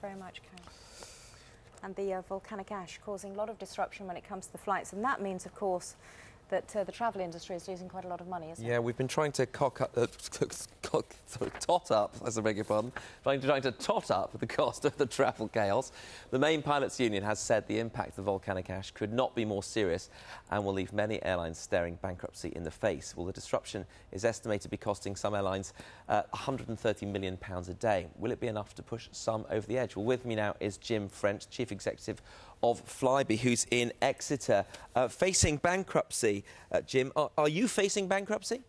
very much, Karen. And the volcanic ash causing a lot of disruption when it comes to the flights, and that means, of course, that the travel industry is losing quite a lot of money, isn't it? Yeah, we've been trying to tot up, as I beg your pardon, trying to tot up the cost of the travel chaos. The main pilots' union has said the impact of the volcanic ash could not be more serious and will leave many airlines staring bankruptcy in the face. Well, the disruption is estimated to be costing some airlines £130 million a day. Will it be enough to push some over the edge? Well, with me now is Jim French, Chief Executive of Flybe, who's in Exeter, facing bankruptcy. Jim, are you facing bankruptcy?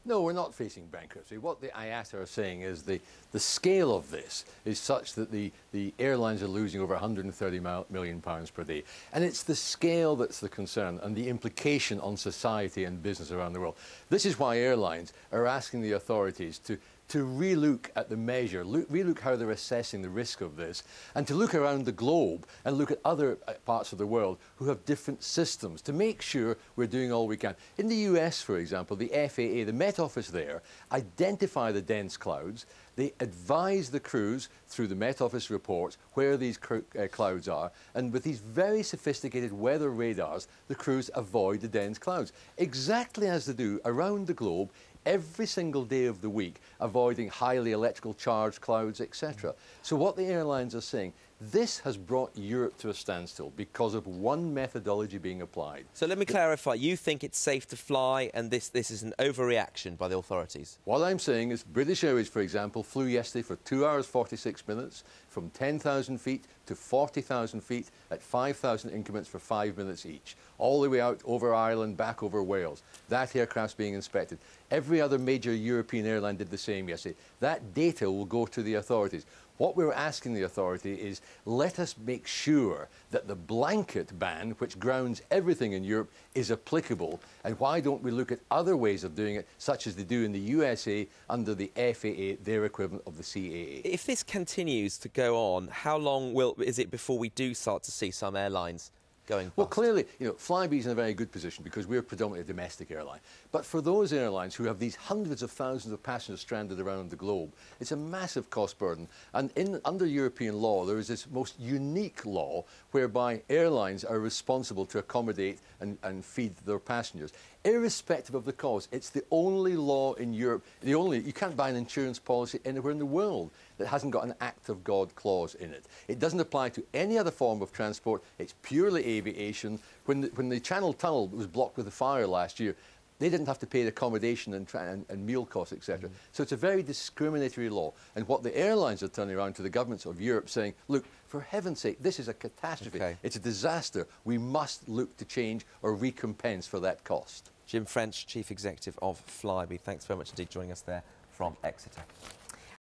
No, we're not facing bankruptcy. What the IATA are saying is the scale of this is such that the airlines are losing over £130 million per day. And it's the scale that's the concern and the implication on society and business around the world. This is why airlines are asking the authorities to relook at the measure, relook how they're assessing the risk of this, and to look around the globe and look at other parts of the world who have different systems to make sure we're doing all we can. In the US, for example, the FAA, the Met Office there, identify the dense clouds. They advise the crews through the Met Office reports where these clouds are, and with these very sophisticated weather radars, the crews avoid the dense clouds, exactly as they do around the globe every single day of the week, avoiding highly electrical charged clouds, etc. So what the airlines are saying, this has brought Europe to a standstill because of one methodology being applied. So let me clarify, you think it's safe to fly and this is an overreaction by the authorities? What I'm saying is British Airways, for example, flew yesterday for 2 hours 46 minutes from 10,000 feet to 40,000 feet at 5,000 increments for 5 minutes each, all the way out over Ireland, back over Wales. That aircraft's being inspected. Every other major European airline did the same yesterday. That data will go to the authorities. What we're asking the authority is, let us make sure that the blanket ban, which grounds everything in Europe, is applicable. And why don't we look at other ways of doing it, such as they do in the USA under the FAA, their equivalent of the CAA. If this continues to go on, how long is it before we do start to see some airlines going bust? Well, clearly, you know, Flybe's in a very good position because we're predominantly a domestic airline. But for those airlines who have these hundreds of thousands of passengers stranded around the globe, it's a massive cost burden. And under European law, there is this most unique law whereby airlines are responsible to accommodate and feed their passengers, irrespective of the cause. It's the only law in Europe, you can't buy an insurance policy anywhere in the world that hasn't got an act of God clause in it. It doesn't apply to any other form of transport. It's purely aviation. When the Channel Tunnel was blocked with a fire last year, they didn't have to pay the accommodation and meal costs, etc. So it's a very discriminatory law. And what the airlines are turning around to the governments of Europe saying, look, for heaven's sake, this is a catastrophe. Okay. It's a disaster. We must look to change or recompense for that cost. Jim French, Chief Executive of Flybe. Thanks very much indeed for joining us there from Exeter.